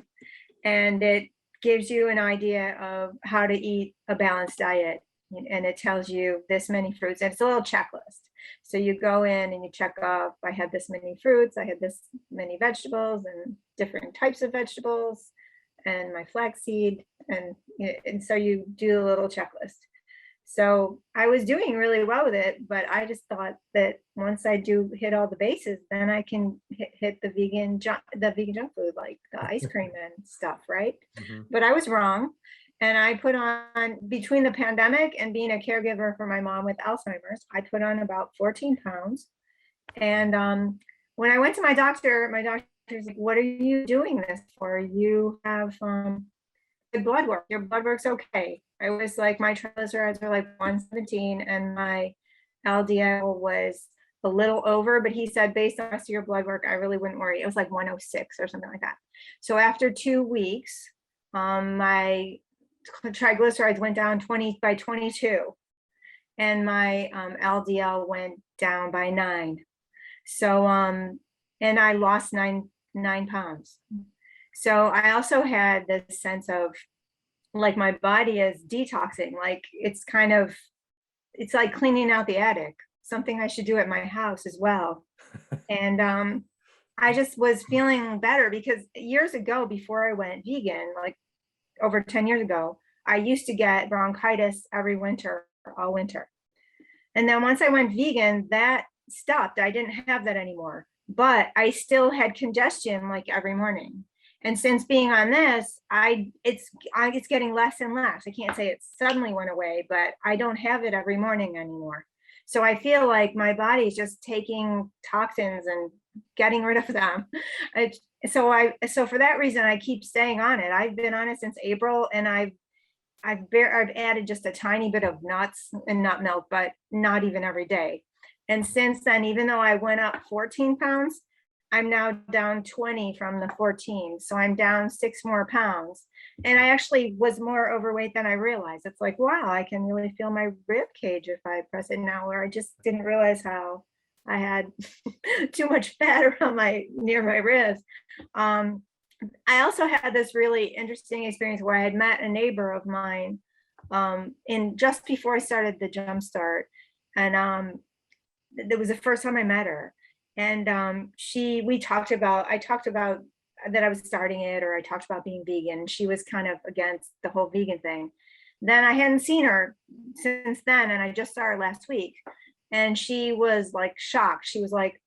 and it gives you an idea of how to eat a balanced diet. And it tells you this many fruits, and it's a little checklist. So you go in and you check off, I had this many fruits, I had this many vegetables and different types of vegetables and my flaxseed. And so you do a little checklist. So I was doing really well with it, but I just thought that once I do hit all the bases, then I can hit the vegan junk food, like the ice cream and stuff, right? Mhm. But I was wrong. And I put on, between the pandemic and being a caregiver for my mom with Alzheimer's, I put on about 14 pounds. And when I went to my doctor's like, what are you doing this for? You have good blood work. Your blood work's okay. I was like, my triglycerides were like 117 and my LDL was a little over, but he said, based on the rest of your blood work, I really wouldn't worry. It was like 106 or something like that. So after 2 weeks, my triglycerides went down by 22 and my LDL went down by 9. So, and I lost nine pounds. So I also had this sense of like my body is detoxing, like it's like cleaning out the attic, something I should do at my house as well. And I just was feeling better because years ago, before I went vegan, like over 10 years ago, I used to get bronchitis every winter, all winter. And then once I went vegan, that stopped. I didn't have that anymore, but I still had congestion like every morning. And since being on this, it's getting less and less. I can't say it suddenly went away, but I don't have it every morning anymore. So I feel like my body's just taking toxins and getting rid of them. So for that reason, I keep staying on it. I've been on it since April, and I've added just a tiny bit of nuts and nut milk, but not even every day. And since then, even though I went up 14 pounds, I'm now down 20 from the 14. So I'm down 6 more pounds. And I actually was more overweight than I realized. It's like, wow, I can really feel my rib cage if I press it now, where I just didn't realize how I had too much fat around near my ribs. I also had this really interesting experience where I had met a neighbor of mine in just before I started the Jumpstart. And it was the first time I met her. And I talked about that I was starting it, or I talked about being vegan. She was kind of against the whole vegan thing. Then I hadn't seen her since then, and I just saw her last week. And she was like shocked. She was like,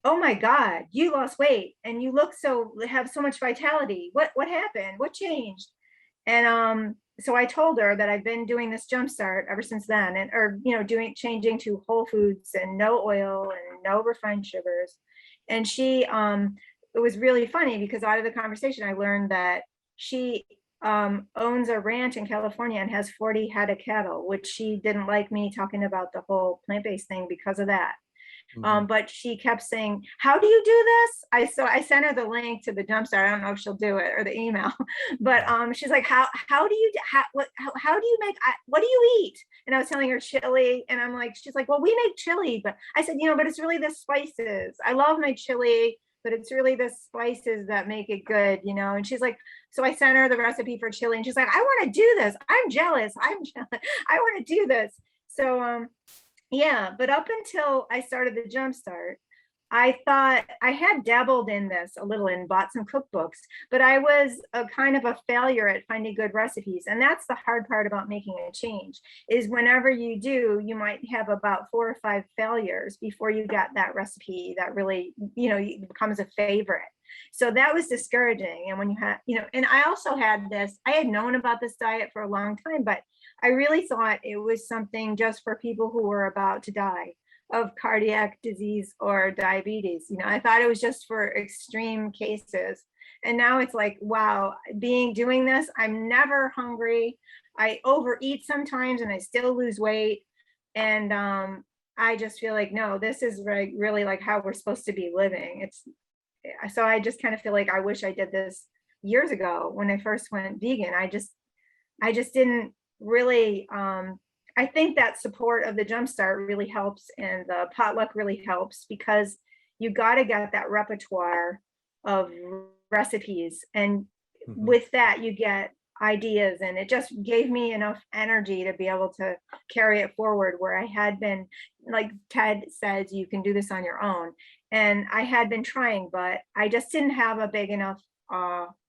"Oh my God, you lost weight and you have so much vitality. What happened? What changed?" And so I told her that I've been doing this Jumpstart ever since then, changing to whole foods and no oil and no refined sugars. And it was really funny because out of the conversation, I learned that she owns a ranch in California and has 40 head of cattle, which she didn't like me talking about the whole plant-based thing because of that. But she kept saying, "How do you do this?" I sent her the link to the Jumpstart. I don't know if she'll do it, or the email, but she's like, how do you make, what do you eat? And I was telling her chili, and she's like, "Well, we make chili," but I said, but it's really the spices. I love my chili, but it's really the spices that make it good, And she's like, so I sent her the recipe for chili, and she's like, "I want to do this. I'm jealous. I want to do this." So yeah, but up until I started the Jumpstart, I thought I had dabbled in this a little and bought some cookbooks, but I was a kind of a failure at finding good recipes. And that's the hard part about making a change, is whenever you do, you might have about 4 or 5 failures before you get that recipe that really, becomes a favorite. So that was discouraging. And when you had, and I also had I had known about this diet for a long time, but I really thought it was something just for people who were about to die of cardiac disease or diabetes. I thought it was just for extreme cases. And now it's like, wow, doing this, I'm never hungry. I overeat sometimes and I still lose weight. And I just feel like, no, this is really like how we're supposed to be living. So I just kind of feel like I wish I did this years ago when I first went vegan. I just didn't really, I think that support of the Jumpstart really helps, and the potluck really helps, because you got to get that repertoire of recipes. And with that, you get ideas, and it just gave me enough energy to be able to carry it forward, where I had been, like Ted says, you can do this on your own. And I had been trying, but I just didn't have a big enough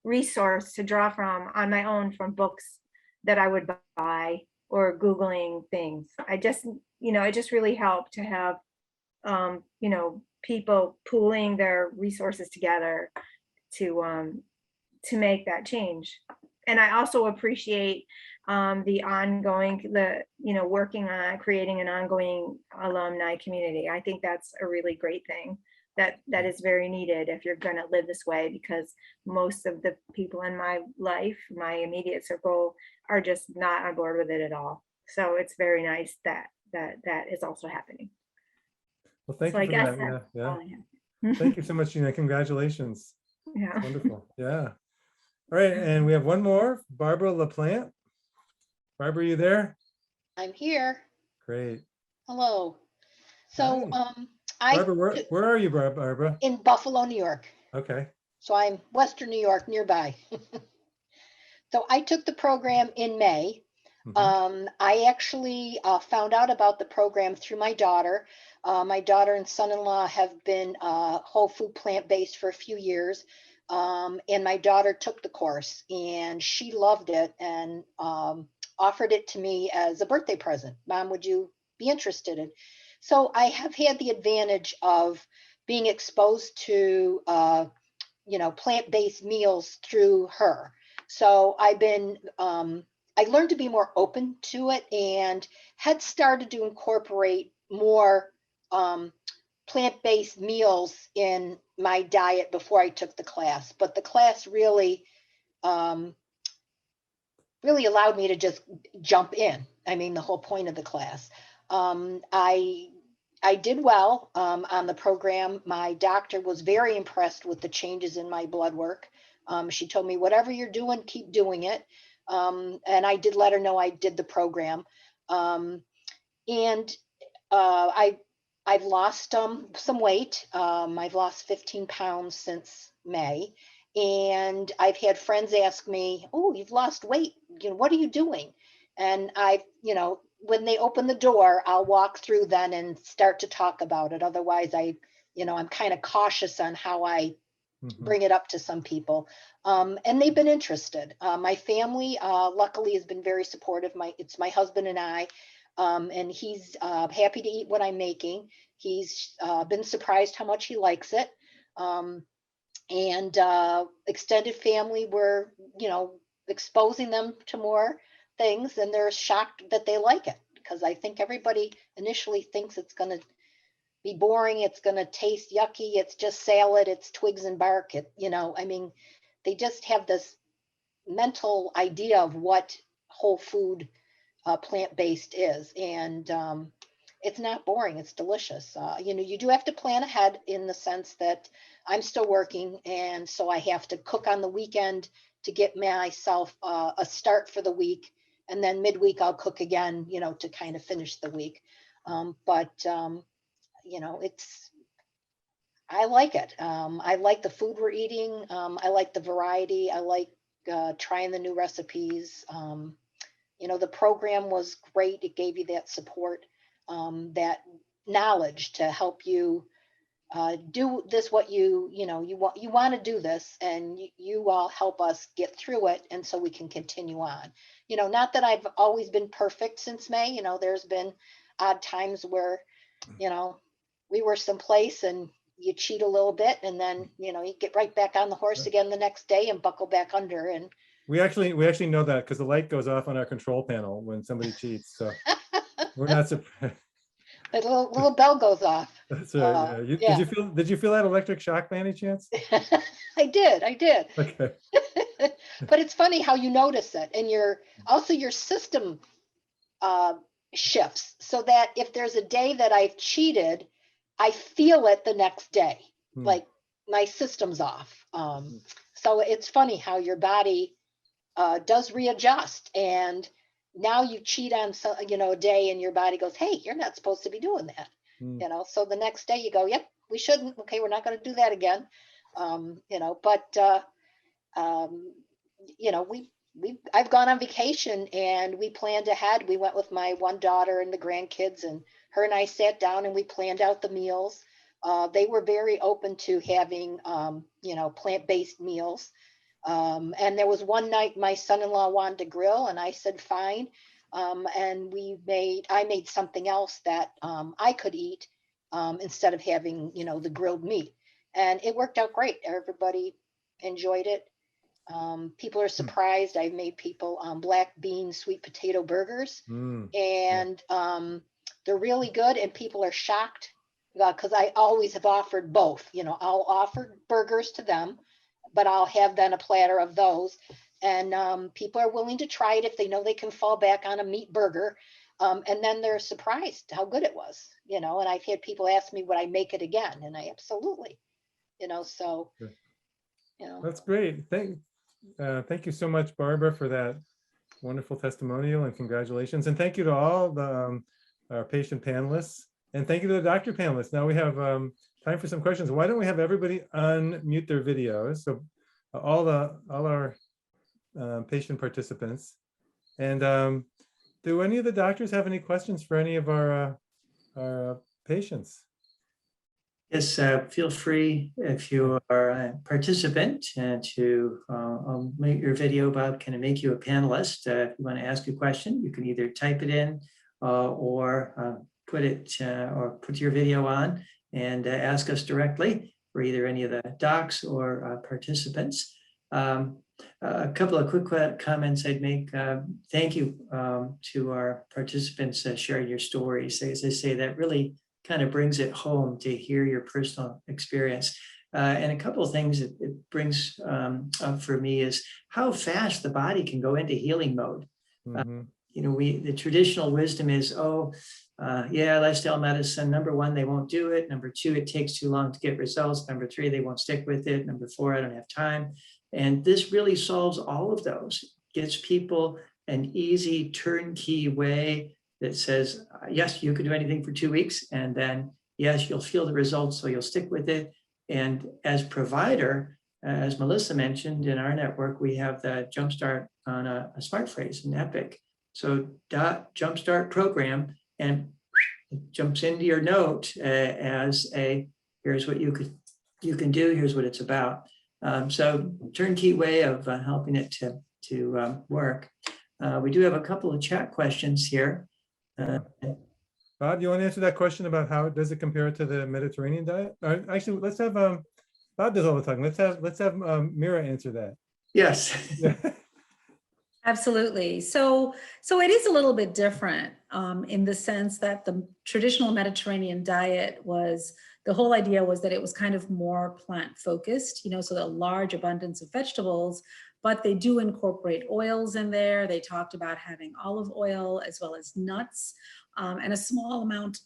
resource to draw from on my own, from books that I would buy or Googling things. I just, it just really helped to have, people pooling their resources together to make that change. And I also appreciate the ongoing, working on creating an ongoing alumni community. I think that's a really great thing that is very needed if you're going to live this way, because most of the people in my life, my immediate circle, are just not on board with it at all. So it's very nice that is also happening. Well, thank So you I for guess that. that's Yeah, all I yeah. have. Thank you so much, Gina. Congratulations. Yeah. It's wonderful. Yeah. All right, and we have one more, Barbara LaPlante. Barbara, are you there? I'm here. Great. Hello. So Barbara, where are you, Barbara? in Buffalo, New York. Okay. So I'm Western New York, nearby. So I took the program in May. I actually found out about the program through my daughter. My daughter and son-in-law have been whole food plant-based for a few years. And my daughter took the course and she loved it and offered it to me as a birthday present. Mom, would you be interested in? So I have had the advantage of being exposed to, plant-based meals through her. So I've been, I learned to be more open to it and had started to incorporate more plant-based meals in my diet before I took the class. But the class really allowed me to just jump in. I mean, the whole point of the class. I did well on the program. My doctor was very impressed with the changes in my blood work. She told me, whatever you're doing, keep doing it. And I did let her know I did the program. I've lost some weight. I've lost 15 pounds since May. And I've had friends ask me, oh, you've lost weight. What are you doing? And when they open the door, I'll walk through then and start to talk about it. Otherwise, I'm kind of cautious on how I bring it up to some people. And they've been interested. My family, luckily, has been very supportive. It's my husband and I, and he's happy to eat what I'm making. He's been surprised how much he likes it. And extended family, we're, exposing them to more things, and they're shocked that they like it, because I think everybody initially thinks it's going to be boring, it's going to taste yucky, it's just salad, it's twigs and bark. They just have this mental idea of what whole food plant-based is, and it's not boring, it's delicious. You do have to plan ahead, in the sense that I'm still working, and so I have to cook on the weekend to get myself a start for the week, and then midweek I'll cook again, to kind of finish the week. I like it. I like the food we're eating. I like the variety. I like trying the new recipes. The program was great. It gave you that support, that knowledge to help you do this, what you want to do this, and you all help us get through it, and so we can continue on. Not that I've always been perfect since May. There's been odd times where we were someplace and you cheat a little bit, and then you get right back on the horse again the next day and buckle back under. And we actually know that, because the light goes off on our control panel when somebody cheats, so we're not surprised. A little bell goes off. That's right. Yeah. Did you feel that electric shock by any chance? I did. Okay. But it's funny how you notice it, and your system shifts, so that if there's a day that I've cheated, I feel it the next day, like my system's off. So it's funny how your body does readjust, and now you cheat on a day, and your body goes, hey, you're not supposed to be doing that. So the next day you go, yep, we shouldn't. Okay, we're not going to do that again. I've gone on vacation and we planned ahead. We went with my one daughter and the grandkids, and her and I sat down and we planned out the meals. They were very open to having, plant-based meals. And there was one night my son-in-law wanted to grill and I said, fine. And I made something else that I could eat instead of having, the grilled meat. And it worked out great. Everybody enjoyed it. People are surprised. I've made people black bean sweet potato burgers, and they're really good. And people are shocked because I always have offered both. I'll offer burgers to them, but I'll have then a platter of those. And people are willing to try it if they know they can fall back on a meat burger. And then they're surprised how good it was, and I've had people ask me, would I make it again? And I absolutely, so, That's great. Thank you so much, Barbara, for that wonderful testimonial, and congratulations. And thank you to all the our patient panelists, and thank you to the doctor panelists. Now we have time for some questions. Why don't we have everybody unmute their videos? So all our patient participants. And do any of the doctors have any questions for any of our patients? Yes, feel free if you are a participant to make your video. Bob can make you a panelist. If you want to ask a question, you can either type it in or put your video on and ask us directly for either any of the docs or participants. A couple of quick comments I'd make. Thank you to our participants sharing your stories. As I say, that really kind of brings it home to hear your personal experience. And a couple of things it brings up for me is how fast the body can go into healing mode. The traditional wisdom is, lifestyle medicine, number one, they won't do it. Number two, it takes too long to get results. Number three, they won't stick with it. Number four, I don't have time. And this really solves all of those, gives people an easy turnkey way that says, yes, you can do anything for 2 weeks, and then, yes, you'll feel the results, so you'll stick with it. And as provider, as Melissa mentioned, in our network, we have the Jumpstart on a smart phrase, an Epic. So Jumpstart program, and it jumps into your note as a, here's what you can do, here's what it's about. So turnkey way of helping it to work. We do have a couple of chat questions here. Bob, you want to answer that question about how does it compare to the Mediterranean diet? Actually, let's have Bob does all the talking. Let's have Mira answer that. Yes. Absolutely. So it is a little bit different in the sense that the traditional Mediterranean diet the whole idea was that it was kind of more plant focused, so a large abundance of vegetables, but they do incorporate oils in there. They talked about having olive oil as well as nuts and a small amount.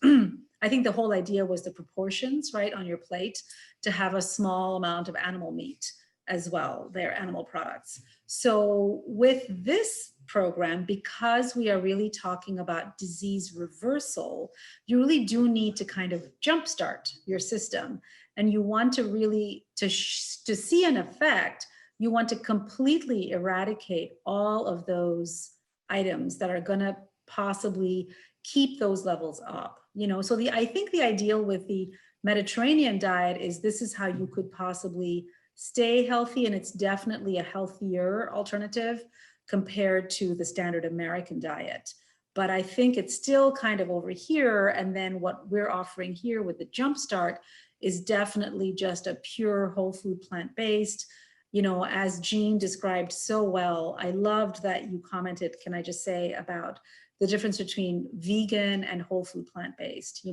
I think the whole idea was the proportions, right, on your plate to have a small amount of animal meat as well, their animal products. So with this program, because we are really talking about disease reversal, you really do need to kind of jumpstart your system. And you want to really, to see an effect, you want to completely eradicate all of those items that are going to possibly keep those levels up. So I think the ideal with the Mediterranean diet is this is how you could possibly stay healthy, and it's definitely a healthier alternative compared to the standard American diet. But I think it's still kind of over here, and then what we're offering here with the Jumpstart is definitely just a pure whole food plant-based. As Jean described so well, I loved that you commented, can I just say, about the difference between vegan and whole food plant-based,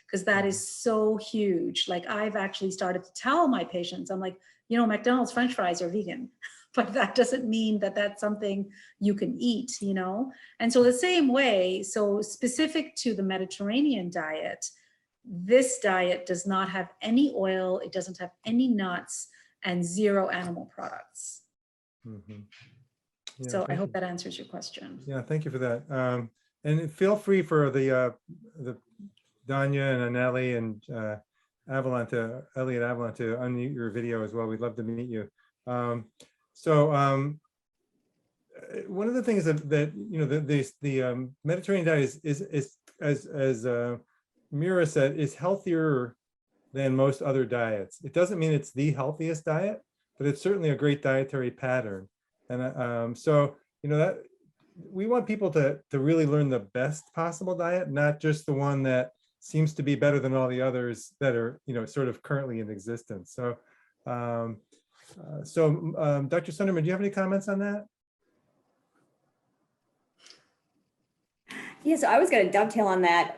because that is so huge. Like I've actually started to tell my patients, I'm like, McDonald's French fries are vegan, but that doesn't mean that that's something you can eat, And so the same way, so specific to the Mediterranean diet, this diet does not have any oil, it doesn't have any nuts, and zero animal products. So I hope that answers your question. Yeah, thank you for that. And feel free for the Danya and Anelli and Elliot Avalon to unmute your video as well. We'd love to meet you. one of the things that you know, the Mediterranean diet is as Mira said, is healthier than most other diets. It doesn't mean it's the healthiest diet, but it's certainly a great dietary pattern. And so, you know, that we want people to really learn the best possible diet, not just the one that seems to be better than all the others that are, you know, sort of currently in existence. So, Dr. Sunderman, do you have any comments on that? Yeah, so I was going to dovetail on that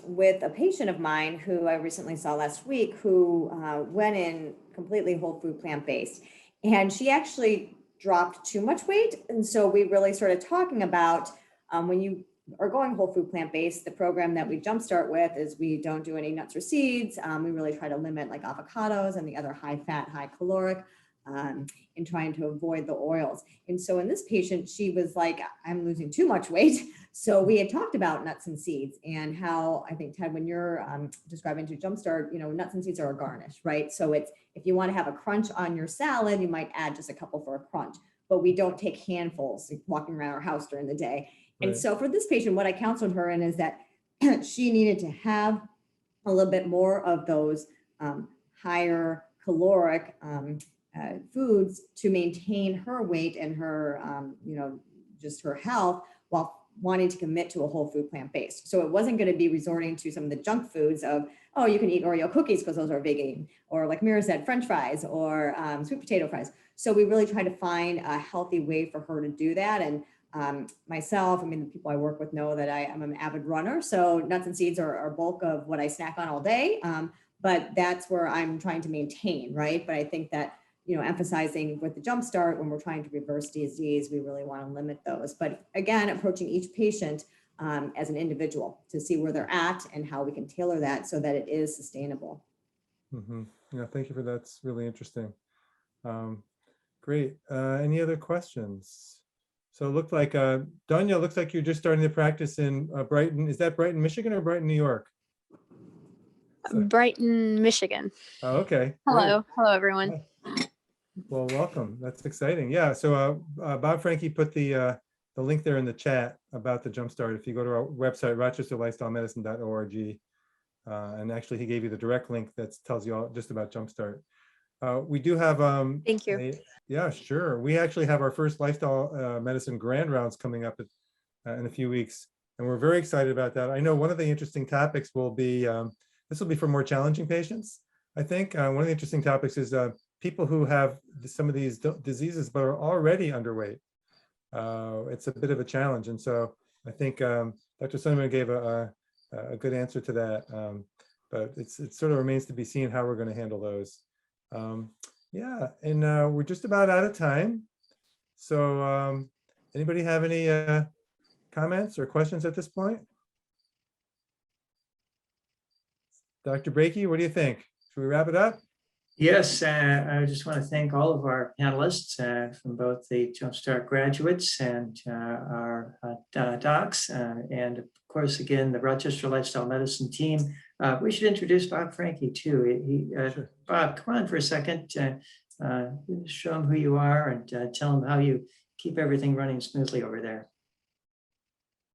with a patient of mine who I recently saw last week who went in completely whole food plant-based, and she actually dropped too much weight. And so we really started talking about when you are going whole food plant-based, the program that we jumpstart with is we don't do any nuts or seeds. We really try to limit like avocados and the other high fat, high caloric, in trying to avoid the oils. And so in this patient, she was like, I'm losing too much weight. So we had talked about nuts and seeds and how, I think, Ted, when you're describing to Jumpstart, you know, nuts and seeds are a garnish, right? So it's, if you want to have a crunch on your salad, you might add just a couple for a crunch, but we don't take handfuls walking around our house during the day. And so for this patient, what I counseled her in is that she needed to have a little bit more of those higher caloric foods to maintain her weight and her, you know, just her health while wanting to commit to a whole food plant-based. So it wasn't going to be resorting to some of the junk foods of, oh, you can eat Oreo cookies because those are vegan, or like Mira said, French fries or sweet potato fries. So we really try to find a healthy way for her to do that. And myself, I mean, the people I work with know that I'm an avid runner. So nuts and seeds are bulk of what I snack on all day. But that's where I'm trying to maintain, right? But I think that, you know, emphasizing with the Jumpstart, when we're trying to reverse disease, we really want to limit those. But again, approaching each patient as an individual to see where they're at and how we can tailor that so that it is sustainable. Mm-hmm. Yeah, thank you for that. That's really interesting. Great. Any other questions? So it looked like, Danya, looks like you're just starting to practice in Brighton. Is that Brighton, Michigan or Brighton, New York? So, Brighton, Michigan. oh, okay. Hello. Great. Hello, everyone. Well, welcome. That's exciting. Yeah. So Bob Frankie put the link there in the chat about the Jumpstart. If you go to our website, rochesterlifestylemedicine.org, and actually he gave you the direct link that tells you all just about Jumpstart. We do have thank you. Yeah, sure. We actually have our first lifestyle medicine grand rounds coming up in a few weeks, and we're very excited about that. I know one of the interesting topics will be this will be for more challenging patients. I think one of the interesting topics is people who have some of these diseases but are already underweight. It's a bit of a challenge, and so I think Dr. Sunderman gave a good answer to that. But it sort of remains to be seen how we're going to handle those. Yeah, and we're just about out of time. So anybody have any comments or questions at this point? Dr. Brakey, what do you think? Should we wrap it up? Yes, I just want to thank all of our panelists from both the Jumpstart graduates and our docs, and of course, again, the Rochester Lifestyle Medicine team. We should introduce Bob Frankie too. Sure. Bob, come on for a second. Show him who you are and tell him how you keep everything running smoothly over there.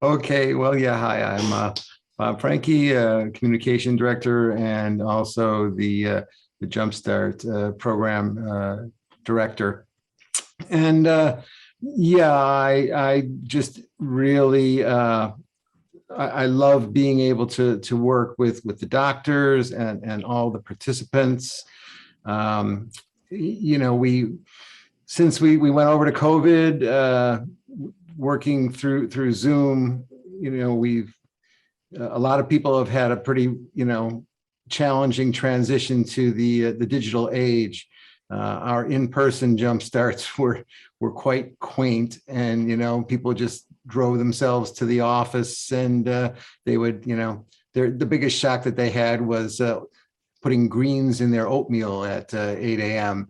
Okay, well, yeah, hi, I'm Bob Frankie, Communication Director, and also the Jumpstart program director. And yeah, I just really, I love being able to work with the doctors and all the participants. You know, since we went over to COVID, working through Zoom, you know, a lot of people have had a pretty, you know, challenging transition to the digital age. Our in-person Jumpstarts were quite quaint, and you know, people just drove themselves to the office, and they would, you know, the biggest shock that they had was putting greens in their oatmeal at 8 a.m.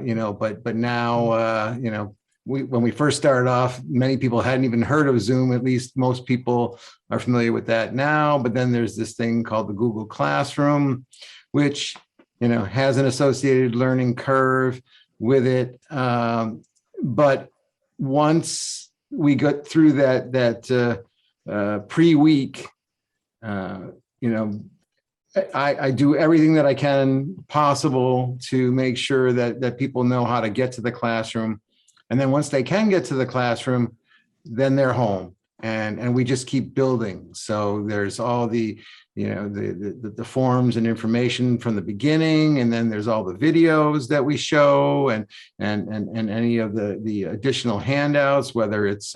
You know, but now you know, when we first started off, many people hadn't even heard of Zoom. At least most people are familiar with that now. But then there's this thing called the Google Classroom, which, you know, has an associated learning curve with it. But once we got through that pre-week, I do everything that I can possible to make sure that people know how to get to the classroom. And then once they can get to the classroom, then they're home. And we just keep building. So there's all the forms and information from the beginning, and then there's all the videos that we show, and any of the additional handouts, whether it's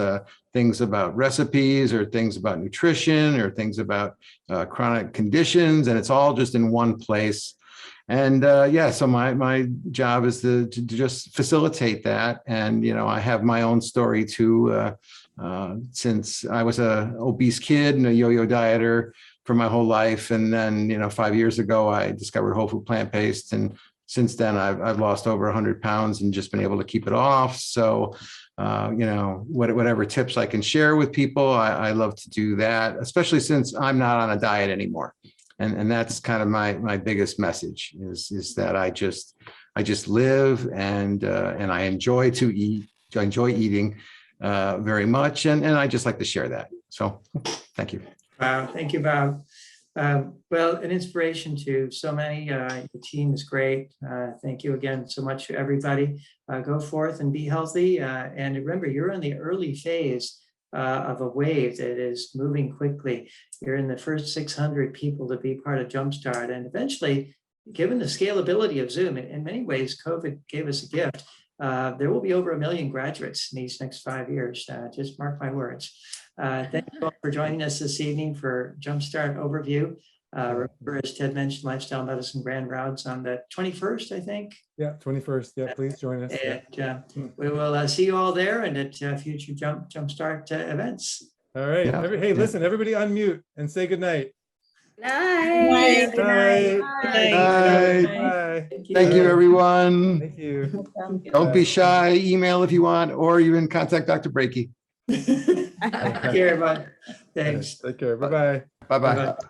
things about recipes or things about nutrition or things about chronic conditions, and it's all just in one place. And so my job is to just facilitate that. And I have my own story too. Since I was a obese kid and a yo-yo dieter for my whole life. And then, 5 years ago, I discovered whole food plant-based. And since then I've lost over 100 pounds and just been able to keep it off. So, whatever tips I can share with people, I love to do that, especially since I'm not on a diet anymore. And that's kind of my biggest message is that I just live and I enjoy to eat. I enjoy eating very much, and I just like to share that. So thank you. Wow, thank you, Bob. Well, an inspiration to so many. Your team is great. Thank you again so much to everybody. Go forth and be healthy. And remember, you're in the early phase of a wave that is moving quickly. You're in the first 600 people to be part of Jumpstart. And eventually, given the scalability of Zoom, in many ways, COVID gave us a gift. There will be over 1 million graduates in these next 5 years. Just mark my words. Thank you all for joining us this evening for Jumpstart Overview. Remember, as Ted mentioned, Lifestyle Medicine Grand Rounds on the 21st, I think. Yeah, 21st. Yeah, please join us. And we will see you all there and at future Jumpstart events. All right. Yeah. Hey, listen, everybody unmute and say good night. Night. Good night. Bye. Thank you, everyone. Thank you. Don't be shy. Email if you want, or you can contact Dr. Brakey. Take care, everyone. Thanks. Take care. Bye-bye. Bye-bye. Bye-bye.